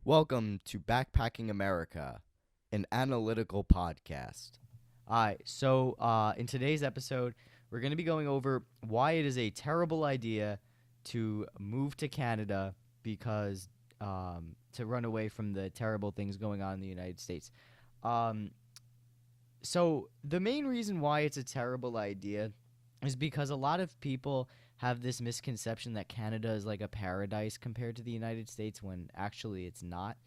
Welcome to Backpacking America, an analytical podcast. In today's episode, we're going to be going over why it is a terrible idea to move to Canada because to run away from the terrible things going on in the United States. Um, the main reason why it's a terrible idea is because a lot of people have this misconception that Canada is like a paradise compared to the United States when actually it's not.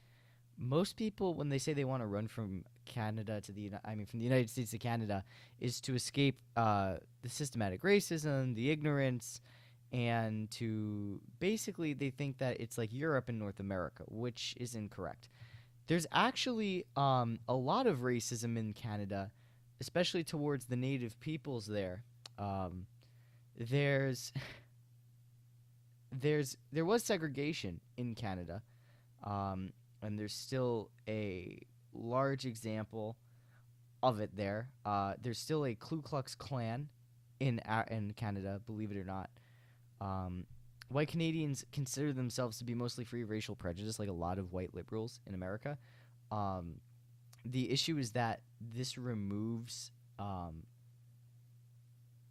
Most people, when they say they want to run from Canada to from the United States to Canada, is to escape the systematic racism, the ignorance, and to basically they think that it's like Europe and North America, which is incorrect. There's actually a lot of racism in Canada, especially towards the native peoples there. Um, there's there was segregation in Canada, and there's still a large example of it there. There's still a Ku Klux Klan in Canada, believe it or not. Um, White Canadians consider themselves to be mostly free of racial prejudice, like a lot of white liberals in America. Um, the issue is that this removes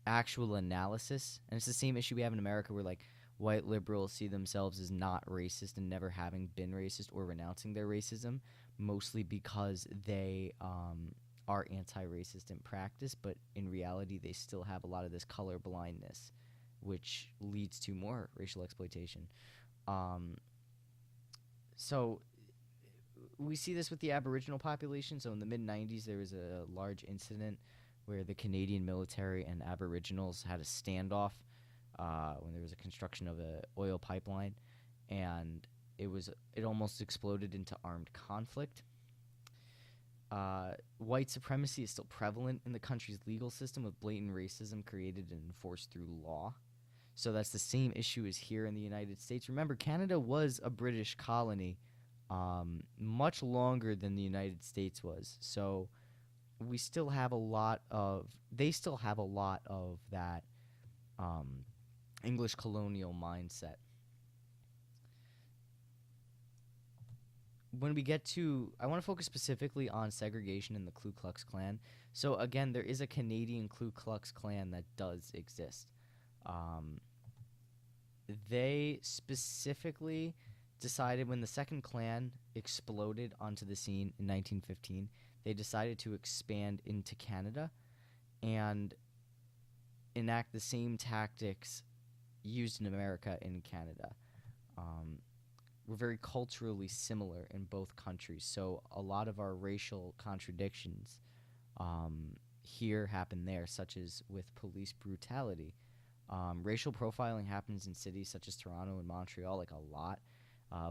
actual analysis, and it's the same issue we have in America, where like white liberals see themselves as not racist and never having been racist or renouncing their racism, mostly because they are anti-racist in practice, but in reality they still have a lot of this color blindness, which leads to more racial exploitation. Um, so we see this with the Aboriginal population. So in the mid-90s, there was a large incident where the Canadian military and Aboriginals had a standoff when there was a construction of an oil pipeline, and it almost exploded into armed conflict. White supremacy is still prevalent in the country's legal system, with blatant racism created and enforced through law. So that's the same issue as here in the United States. Remember, Canada was a British colony much longer than the United States was. So they still have a lot of that English colonial mindset. I want to focus specifically on segregation in the Ku Klux Klan. So again, there is a Canadian Ku Klux Klan that does exist. They specifically decided, when the second Klan exploded onto the scene in 1915, they decided to expand into Canada and enact the same tactics used in America in Canada. We're very culturally similar in both countries, so a lot of our racial contradictions here happen there, such as with police brutality. Racial profiling happens in cities such as Toronto and Montreal, like a lot.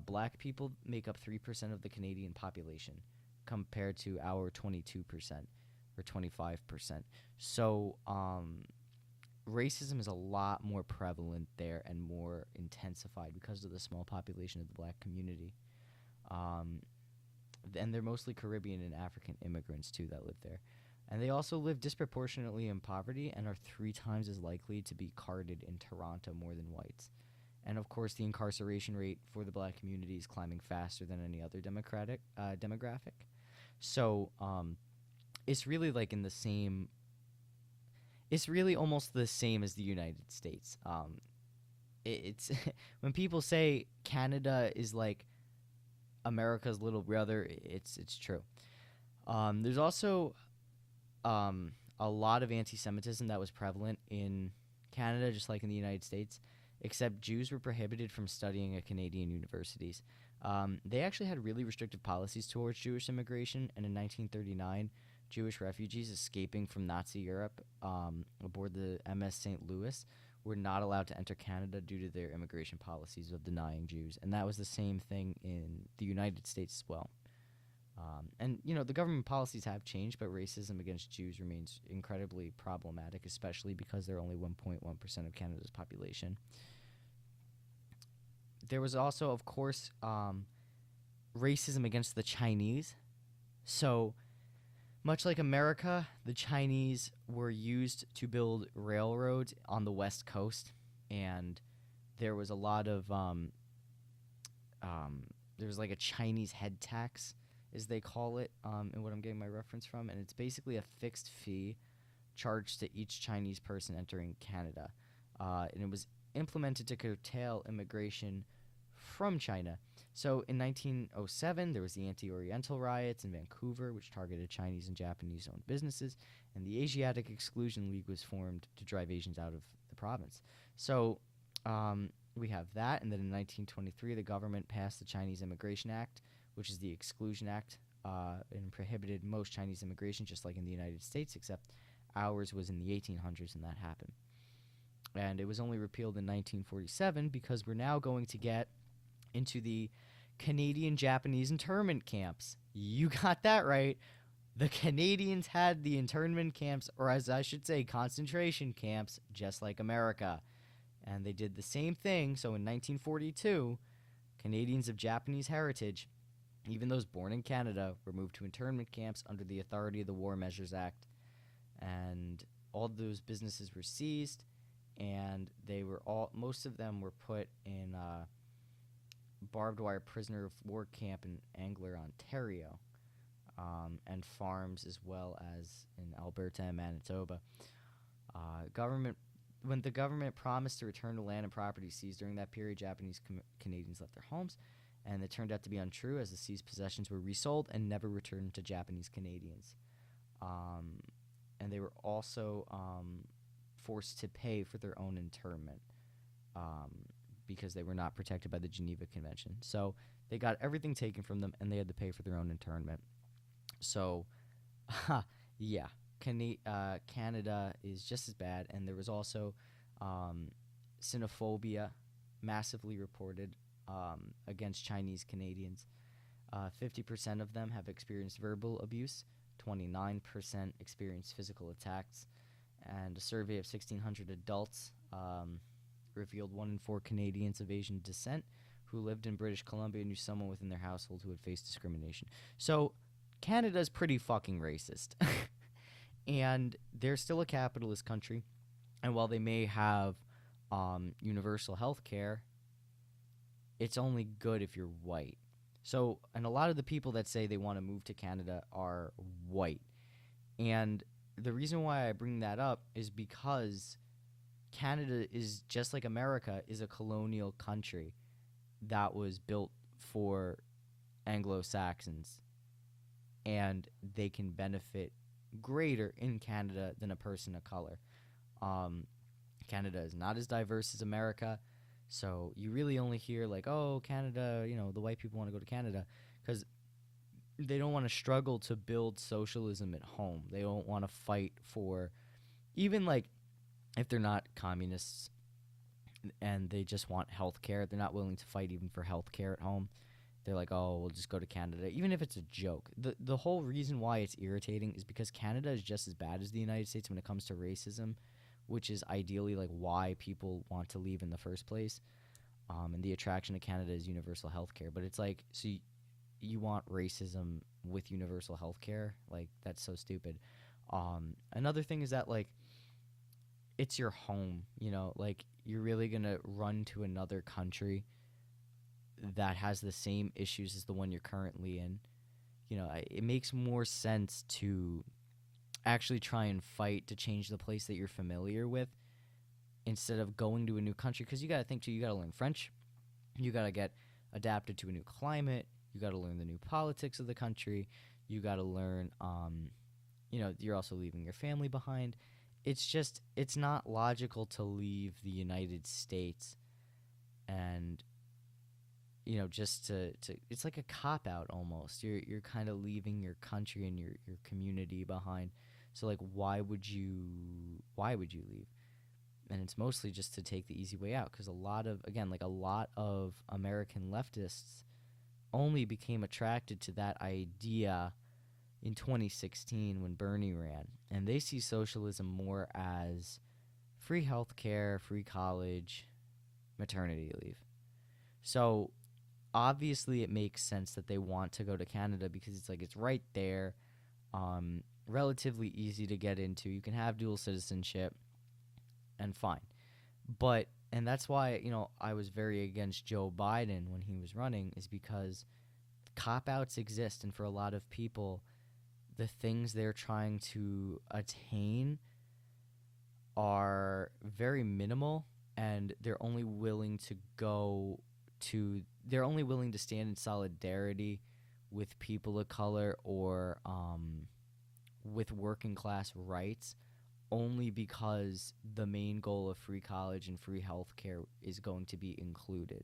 Black people make up 3% of the Canadian population, compared to our 22% or 25%. So racism is a lot more prevalent there and more intensified because of the small population of the black community. And they're mostly Caribbean and African immigrants, too, that live there. And they also live disproportionately in poverty and are 3 times as likely to be carded in Toronto more than whites. And, of course, the incarceration rate for the black community is climbing faster than any other demographic. So it's really like in the same – it's really almost the same as the United States. It's when people say Canada is like America's little brother, it's true. There's also a lot of anti-Semitism that was prevalent in Canada, just like in the United States, except Jews were prohibited from studying at Canadian universities. They actually had really restrictive policies towards Jewish immigration, and in 1939, Jewish refugees escaping from Nazi Europe aboard the MS St. Louis were not allowed to enter Canada due to their immigration policies of denying Jews, and that was the same thing in the United States as well. And, the government policies have changed, but racism against Jews remains incredibly problematic, especially because they're only 1.1% of Canada's population. There was also, of course, racism against the Chinese. So, much like America, the Chinese were used to build railroads on the West Coast, and there was a lot of there's like a Chinese head tax, as they call it, and what I'm getting my reference from, and it's basically a fixed fee charged to each Chinese person entering Canada, and it was implemented to curtail immigration from China. So in 1907, there was the anti-Oriental riots in Vancouver, which targeted Chinese and Japanese-owned businesses, and the Asiatic Exclusion League was formed to drive Asians out of the province. So we have that, and then in 1923, the government passed the Chinese Immigration Act, which is the Exclusion Act, and prohibited most Chinese immigration, just like in the United States, except ours was in the 1800s when that happened. And it was only repealed in 1947 because we're now going to get into the Canadian-Japanese internment camps. You got that right. The Canadians had the internment camps, or as I should say, concentration camps, just like America. And they did the same thing. So in 1942, Canadians of Japanese heritage, even those born in Canada, were moved to internment camps under the authority of the War Measures Act. And all those businesses were seized, and most of them were put in barbed wire prisoner of war camp in Angler, Ontario, and farms as well as in Alberta and Manitoba. When the government promised to return the land and property seized during that period, Japanese Canadians left their homes, and it turned out to be untrue, as the seized possessions were resold and never returned to Japanese Canadians. And they were also forced to pay for their own internment because they were not protected by the Geneva Convention. So they got everything taken from them, and they had to pay for their own internment. So, yeah, Canada is just as bad. And there was also xenophobia massively reported against Chinese Canadians. 50% of them have experienced verbal abuse. 29% experienced physical attacks, and a survey of 1,600 adults revealed 1 in 4 Canadians of Asian descent who lived in British Columbia knew someone within their household who had faced discrimination. So Canada's pretty fucking racist. And they're still a capitalist country, and while they may have universal health care, it's only good if you're white. So, and a lot of the people that say they want to move to Canada are white. And the reason why I bring that up is because Canada is, just like America, is a colonial country that was built for Anglo-Saxons. And they can benefit greater in Canada than a person of color. Canada is not as diverse as America. So you really only hear like, oh, Canada, the white people want to go to Canada because they don't want to struggle to build socialism at home. They don't want to fight for, even like if they're not communists and they just want health care, they're not willing to fight even for health care at home. They're like, oh, we'll just go to Canada, even if it's a joke. The whole reason why it's irritating is because Canada is just as bad as the United States when it comes to racism, which is ideally like why people want to leave in the first place. And the attraction to Canada is universal health care. But it's like, so you want racism with universal health care? Like, that's so stupid. Another thing is that, like, it's your home, like, you're really going to run to another country that has the same issues as the one you're currently in. It makes more sense to actually try and fight to change the place that you're familiar with instead of going to a new country, because you got to think too, you got to learn French, you got to get adapted to a new climate, you got to learn the new politics of the country, you got to learn you're also leaving your family behind. It's not logical to leave the United States and just to it's like a cop out almost. You're kind of leaving your country and your community behind. So like why would you leave? And it's mostly just to take the easy way out, because a lot of American leftists only became attracted to that idea in 2016 when Bernie ran, and they see socialism more as free health care, free college, maternity leave. So obviously it makes sense that they want to go to Canada because it's right there, relatively easy to get into. You can have dual citizenship and fine. But And that's why, I was very against Joe Biden when he was running, is because cop outs exist, and for a lot of people, the things they're trying to attain are very minimal, and they're only willing to stand in solidarity with people of color, or with working class rights, only because the main goal of free college and free health care is going to be included.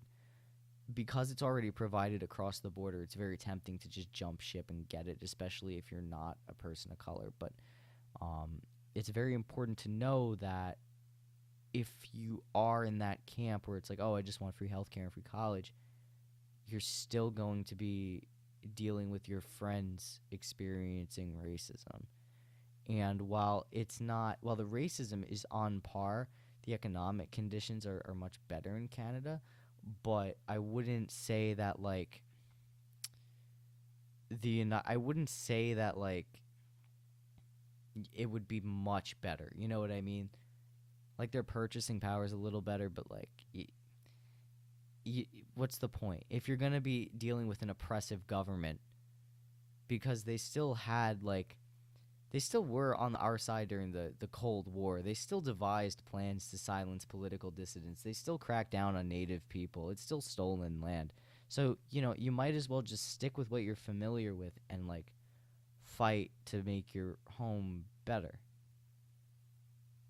Because it's already provided across the border, it's very tempting to just jump ship and get it, especially if you're not a person of color. But it's very important to know that if you are in that camp where it's like, oh, I just want free healthcare and free college, you're still going to be dealing with your friends experiencing racism. And while the racism is on par, the economic conditions are much better in Canada. But I wouldn't say that I wouldn't say that it would be much better. You know what I mean? Like, their purchasing power is a little better, but what's the point if you're gonna be dealing with an oppressive government? Because they still were on our side during the Cold War. They still devised plans to silence political dissidents. They still cracked down on native people. It's still stolen land. So, you might as well just stick with what you're familiar with and, fight to make your home better.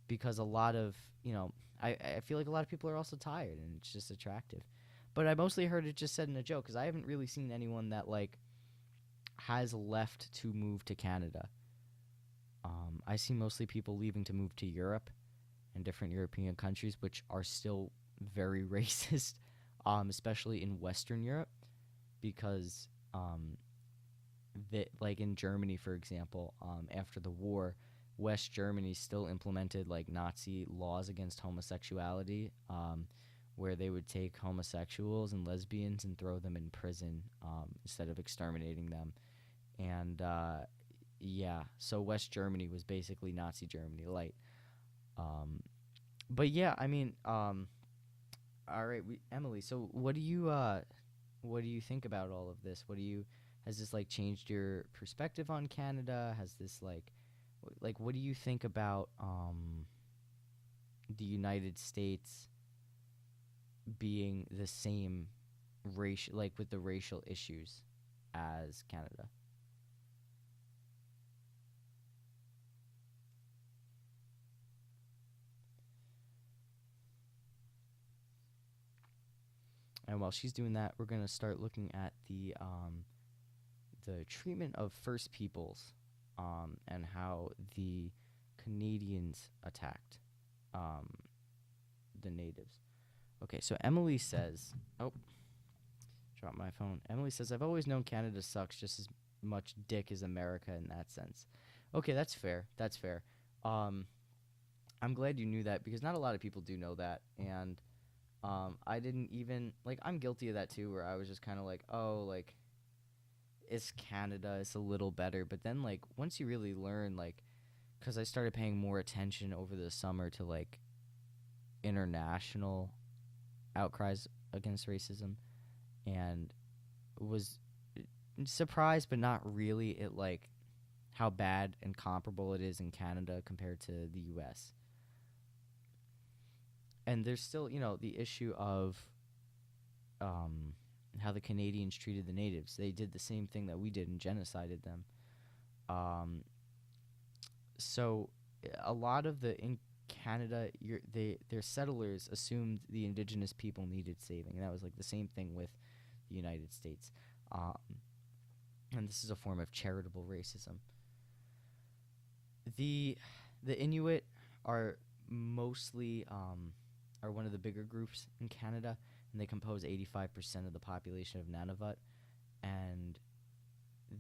Because a lot of, I feel like a lot of people are also tired, and it's just attractive. But I mostly heard it just said in a joke, because I haven't really seen anyone that, has left to move to Canada. I see mostly people leaving to move to Europe and different European countries, which are still very racist, especially in Western Europe, because in Germany, for example, after the war, West Germany still implemented Nazi laws against homosexuality, where they would take homosexuals and lesbians and throw them in prison instead of exterminating them. And so West Germany was basically Nazi Germany light. But yeah, I mean, all right, Emily. So what do you think about all of this? Has this changed your perspective on Canada? Has this what do you think about the United States being the same racial, with the racial issues as Canada? And while she's doing that, we're gonna start looking at the treatment of First Peoples, and how the Canadians attacked the natives. Okay, so Emily says, oh, dropped my phone. Emily says, I've always known Canada sucks just as much dick as America in that sense. Okay, that's fair. That's fair. I'm glad you knew that, because not a lot of people do know that, and I didn't even I'm guilty of that too, where I was just kind of it's Canada, it's a little better, but then once you really learn, because I started paying more attention over the summer to international outcries against racism, and was surprised but not really at how bad and comparable it is in Canada compared to the US. And there's still, the issue of how the Canadians treated the natives. They did the same thing that we did and genocided them. So a lot of in Canada, their settlers assumed the indigenous people needed saving, and that was the same thing with the United States. And this is a form of charitable racism. The Inuit are mostly are one of the bigger groups in Canada, and they compose 85% of the population of Nunavut. And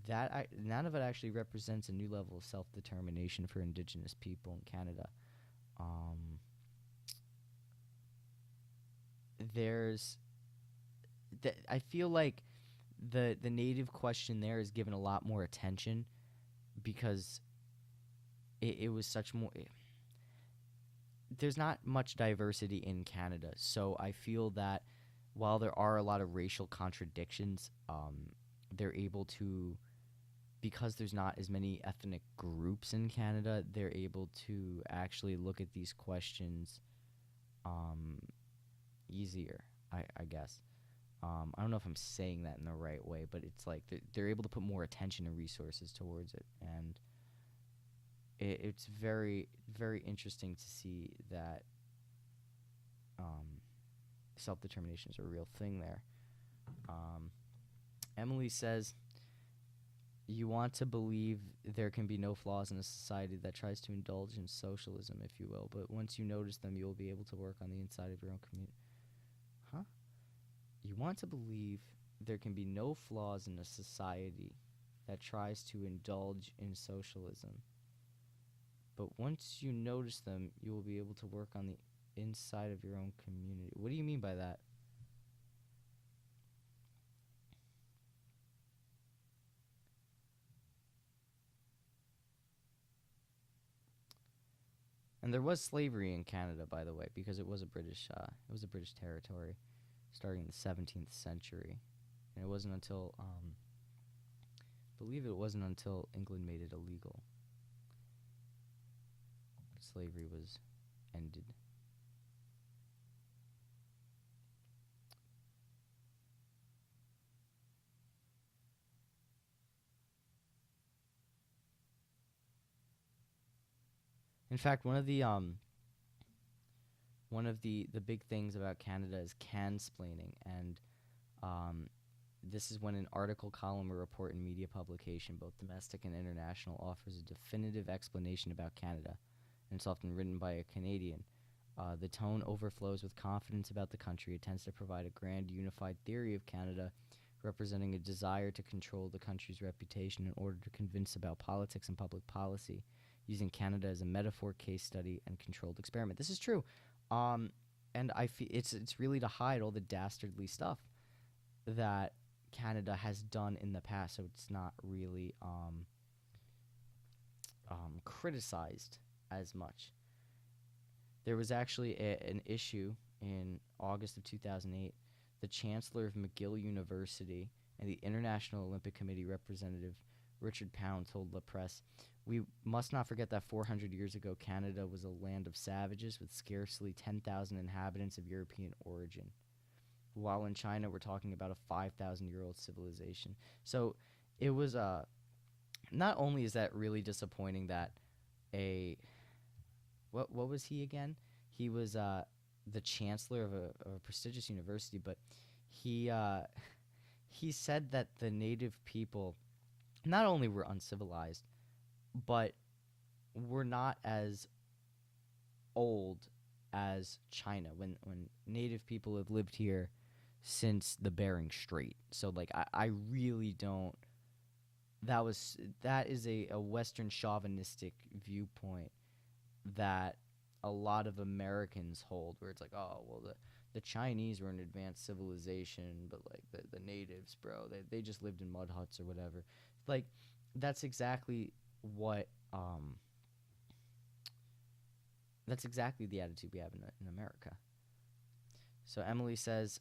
Nunavut actually represents a new level of self-determination for Indigenous people in Canada. I feel like the native question there is given a lot more attention, because it was such more. there's not much diversity in Canada. So I feel that while there are a lot of racial contradictions, they're able to, because there's not as many ethnic groups in Canada, they're able to actually look at these questions um, easier, I guess. I don't know if I'm saying that in the right way, but it's like they're able to put more attention and resources towards it. And it's very, very interesting to see that self-determination is a real thing there. Um, Emily says, you want to believe there can be no flaws in a society that tries to indulge in socialism, if you will, but once you notice them, you will be able to work on the inside of your own community. Huh? You want to believe there can be no flaws in a society that tries to indulge in socialism, but once you notice them, you will be able to work on the inside of your own community. What do you mean by that? And there was slavery in Canada, by the way, because it was a British territory, starting in the 17th century, and it wasn't until I believe it wasn't until England made it illegal slavery was ended. In fact, one of the big things about Canada is cansplaining, and um, this is when an article, column, or report in media publication, both domestic and international, offers a definitive explanation about Canada, and it's often written by a Canadian. The tone overflows with confidence about the country. It tends to provide a grand, unified theory of Canada, representing a desire to control the country's reputation in order to convince about politics and public policy, using Canada as a metaphor, case study, and controlled experiment. This is true, um, and I feel it's really to hide all the dastardly stuff that Canada has done in the past, so it's not really criticized as much. There was actually an issue in August of 2008. The Chancellor of McGill University and the International Olympic Committee representative Richard Pound told the press, "We must not forget that 400 years ago, Canada was a land of savages with scarcely 10,000 inhabitants of European origin, while in China we're talking about a 5,000-year-old civilization." So it was not only is that really disappointing that a what was he again? He was the chancellor of a prestigious university, but he he said that the native people not only were uncivilized, but were not as old as China when native people have lived here since the Bering Strait. So like I really don't that is a Western chauvinistic viewpoint that a lot of Americans hold, where it's like, oh well, the Chinese were an advanced civilization, but like the natives, bro, they just lived in mud huts or whatever. Like that's exactly what that's exactly the attitude we have in America. So Emily says,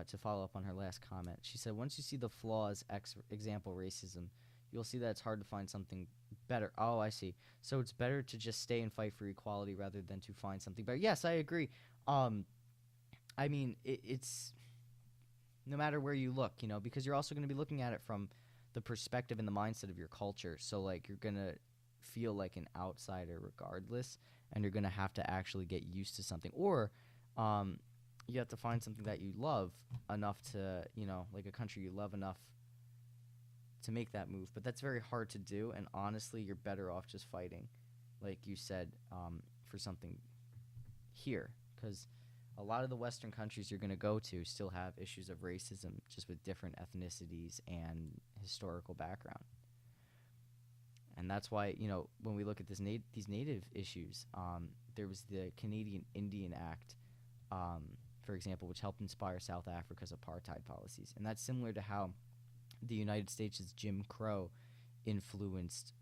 to follow up on her last comment, she said, once you see the flaws, example racism, you'll see that it's hard to find something better. Oh, I see. So it's better to just stay and fight for equality rather than to find something better. Yes, I agree. I mean, it's no matter where you look, because you're also going to be looking at it from the perspective and the mindset of your culture. So, like, you're going to feel like an outsider regardless, and you're going to have to actually get used to something. Or you have to find something that you love enough to, like a country you love enough to make that move. But that's very hard to do, and honestly, you're better off just fighting, like you said, for something here, because a lot of the Western countries you're going to go to still have issues of racism, just with different ethnicities and historical background. And that's why, when we look at these native issues, there was the Canadian Indian Act, for example, which helped inspire South Africa's apartheid policies. And that's similar to how the United States' Jim Crow influenced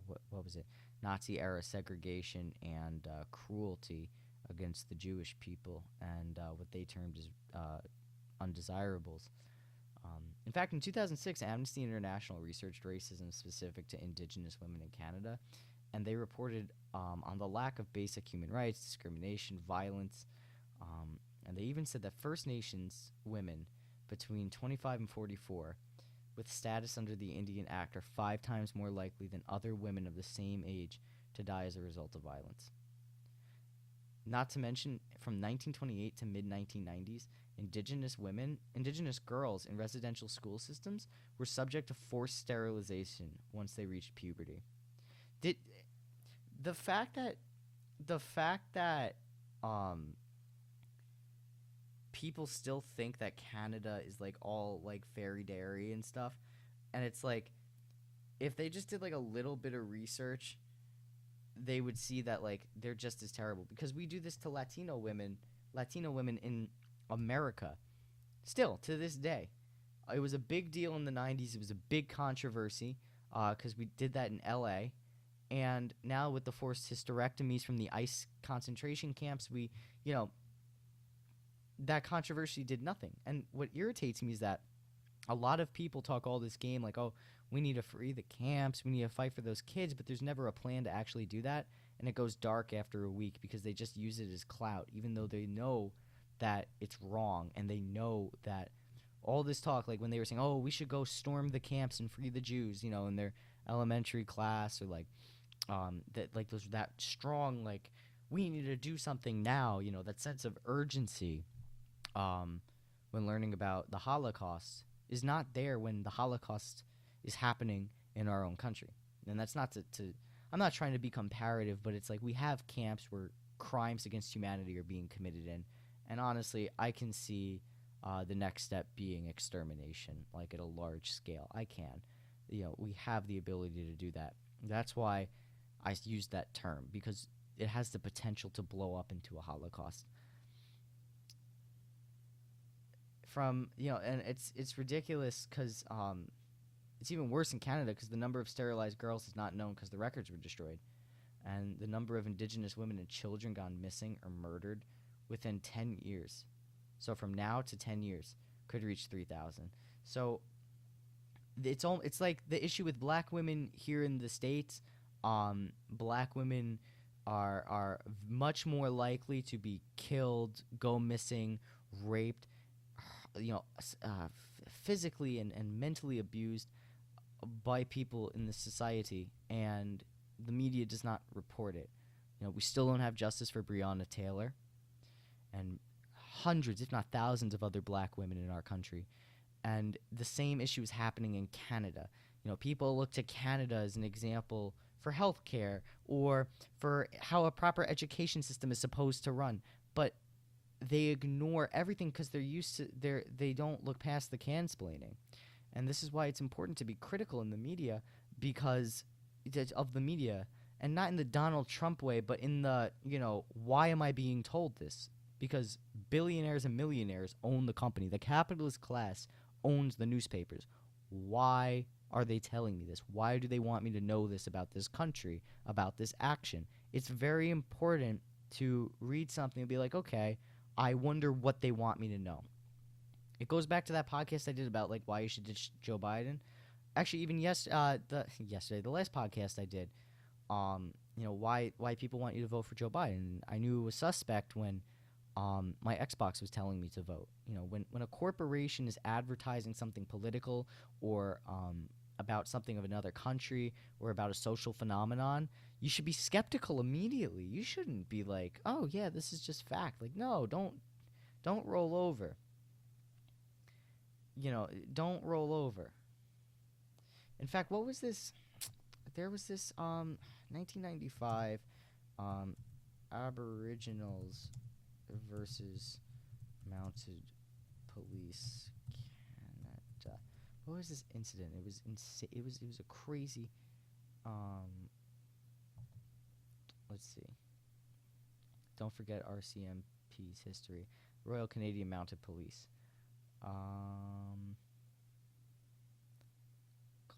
what was it? Nazi era segregation and cruelty against the Jewish people and what they termed as undesirables. In fact, in 2006, Amnesty International researched racism specific to Indigenous women in Canada, and they reported on the lack of basic human rights, discrimination, violence, and they even said that First Nations women between 25 and 44 with status under the Indian Act are 5 times more likely than other women of the same age to die as a result of violence. Not to mention, from 1928 to mid-1990s, Indigenous girls in residential school systems were subject to forced sterilization once they reached puberty. Did the fact that people still think that Canada is like all like fairy dairy and stuff, and it's like if they just did like a little bit of research, they would see that like they're just as terrible, because we do this to Latino women in America still to this day. It was a big deal in the 90s. It was a big controversy because we did that in LA, and now with the forced hysterectomies from the ICE concentration camps, we, you know, that controversy did nothing. And what irritates me is that a lot of people talk all this game like, oh, we need to free the camps, we need to fight for those kids, but there's never a plan to actually do that, and it goes dark after a week because they just use it as clout, even though they know that it's wrong, and they know that all this talk, like when they were saying, oh, we should go storm the camps and free the Jews, you know, in their elementary class, or like that, like those, that strong, like, we need to do something now, you know, that sense of urgency when learning about the Holocaust is not there when the Holocaust is happening in our own country. And that's not to I'm not trying to be comparative, but it's like we have camps where crimes against humanity are being committed in, and honestly, I can see the next step being extermination, like at a large scale. I can. You know, we have the ability to do that. That's why I use that term, because it has the potential to blow up into a Holocaust. From, you know, and it's ridiculous because it's even worse in Canada because the number of sterilized girls is not known because the records were destroyed, and the number of Indigenous women and children gone missing or murdered within 10 years. So from now to 10 years could reach 3,000. So it's like the issue with black women here in the States. Black women are much more likely to be killed, go missing, raped, you know, physically and mentally abused by people in this society, and the media does not report it. You know, we still don't have justice for Breonna Taylor and hundreds, if not thousands, of other black women in our country. And the same issue is happening in Canada. You know, people look to Canada as an example for healthcare or for how a proper education system is supposed to run, but they ignore everything because they're used to they don't look past the cansplaining. And this is why it's important to be critical in the media, because of the media, and not in the Donald Trump way, but in the, you know, why am I being told this? Because billionaires and millionaires own the company. The capitalist class owns the newspapers. Why are they telling me this? Why do they want me to know this about this country, about this action? It's very important to read something and be like, okay, I wonder what they want me to know. It goes back to that podcast I did about like why you should ditch Joe Biden. Actually, even yesterday, the last podcast I did, you know, why people want you to vote for Joe Biden. I knew it was suspect when my Xbox was telling me to vote. You know, when a corporation is advertising something political or about something of another country or about a social phenomenon, you should be skeptical immediately. You shouldn't be like, oh yeah, this is just fact. Like, no, don't roll over. You know, don't roll over. In fact, what was this? There was this 1995 Aboriginals versus mounted police Canada. What was this incident? It was insane. It was a crazy. Let's see. Don't forget RCMP's history. Royal Canadian Mounted Police.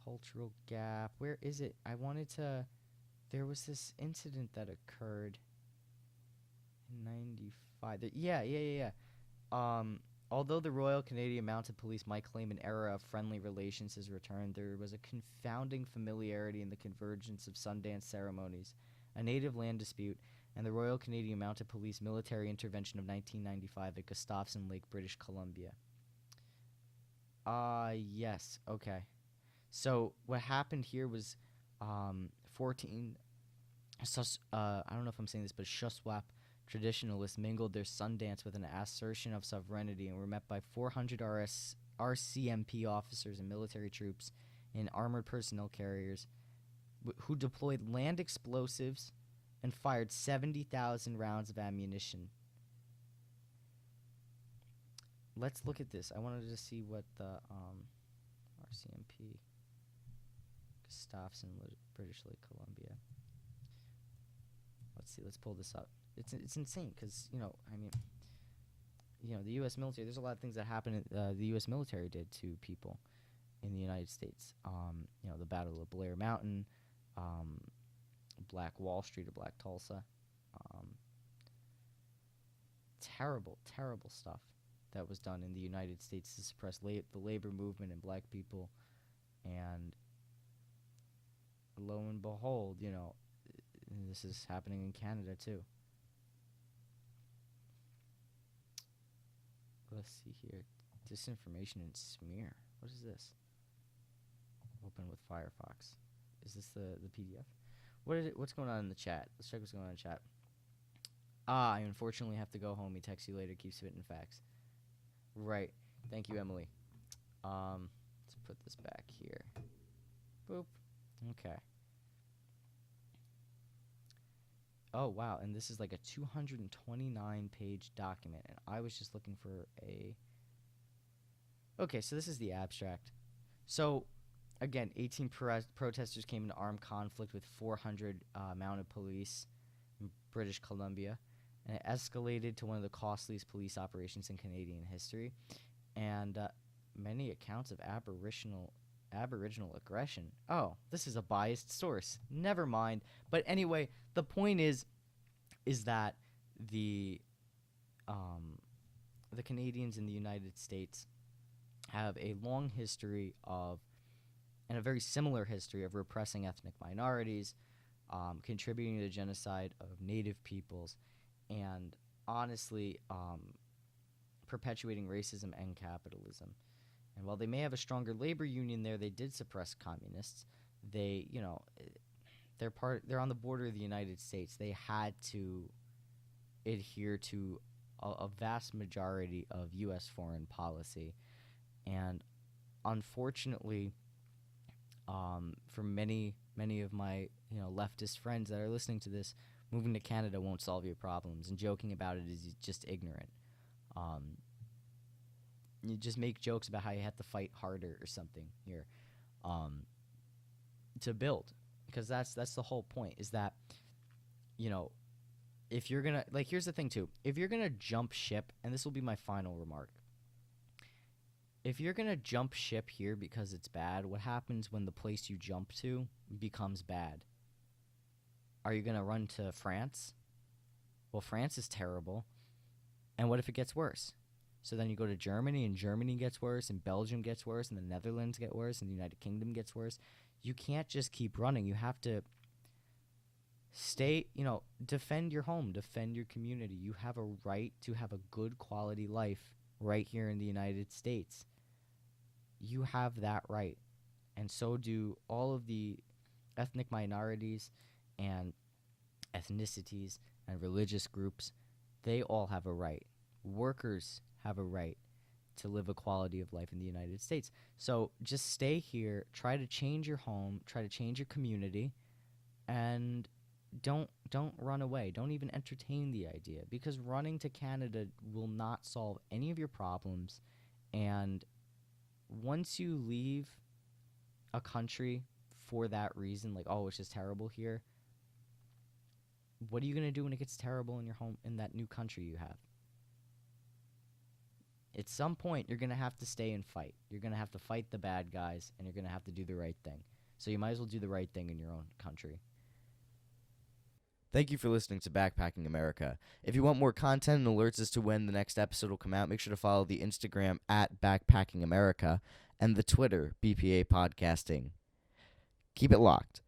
cultural gap. Where is it? I wanted to. There was this incident that occurred in '95. Yeah. Although the Royal Canadian Mounted Police might claim an era of friendly relations has returned, there was a confounding familiarity in the convergence of Sundance ceremonies, a native land dispute, and the Royal Canadian Mounted Police military intervention of 1995 at Gustafson Lake, British Columbia. Yes, okay. So what happened here was 14 I don't know if I'm saying this, but Shuswap traditionalists mingled their Sundance with an assertion of sovereignty and were met by 400 RCMP officers and military troops in armored personnel carriers who deployed land explosives and fired 70,000 rounds of ammunition. Let's look at this. I wanted to see what the RCMP Gustafson, British Columbia. Let's see. Let's pull this up. It's insane because the U.S. military. There's a lot of things that happen. The U.S. military did to people in the United States. The Battle of Blair Mountain, Black Wall Street or Black Tulsa. Terrible stuff that was done in the United States to suppress the labor movement and black people, and lo and behold, this is happening in Canada too. Let's see here. Disinformation and smear. What is this? Open with Firefox. Is this the PDF? What's going on in the chat? Let's check what's going on in the chat. I unfortunately have to go home. He texts you later. Keep spitting facts. Right. Thank you, Emily. Let's put this back here. Boop. Okay. Oh, wow. And this is like a 229-page document. And I was just looking for a... Okay, so this is the abstract. So, again, 18 protesters came into armed conflict with 400 mounted police in British Columbia. And it escalated to one of the costliest police operations in Canadian history. And many accounts of Aboriginal aggression. Oh, this is a biased source. Never mind. But anyway, the point is that the Canadians in the United States have a long history of, and a very similar history of repressing ethnic minorities, contributing to the genocide of Native peoples, and honestly perpetuating racism and capitalism. And while they may have a stronger labor union there, they did suppress communists. They're on the border of the United States. They had to adhere to a vast majority of U.S. foreign policy. And unfortunately, for many of my leftist friends that are listening to this, moving to Canada won't solve your problems, and joking about it is just ignorant. You just make jokes about how you have to fight harder or something here to build, because that's the whole point, is that if you're gonna, here's the thing too, if you're gonna jump ship, and this will be my final remark, if you're gonna jump ship here because it's bad, what happens when the place you jump to becomes bad? Are you gonna run to France? Well, France is terrible. And what if it gets worse? So then you go to Germany, and Germany gets worse, and Belgium gets worse, and the Netherlands get worse, and the United Kingdom gets worse. You can't just keep running. You have to stay, defend your home, defend your community. You have a right to have a good quality life right here in the United States. You have that right. And so do all of the ethnic minorities and ethnicities and religious groups. They all have a right. Workers have a right to live a quality of life in the United States. So just stay here, try to change your home, try to change your community, and don't run away. Don't even entertain the idea, because running to Canada will not solve any of your problems. And once you leave a country for that reason, it's just terrible here, what are you going to do when it gets terrible in your home, in that new country you have? at some point you're going to have to stay and fight. You're going to have to fight the bad guys, and you're going to have to do the right thing. So you might as well do the right thing in your own country. Thank you for listening to Backpacking America. If you want more content and alerts as to when the next episode will come out, make sure to follow the Instagram at Backpacking America and the Twitter, BPA Podcasting. Keep it locked.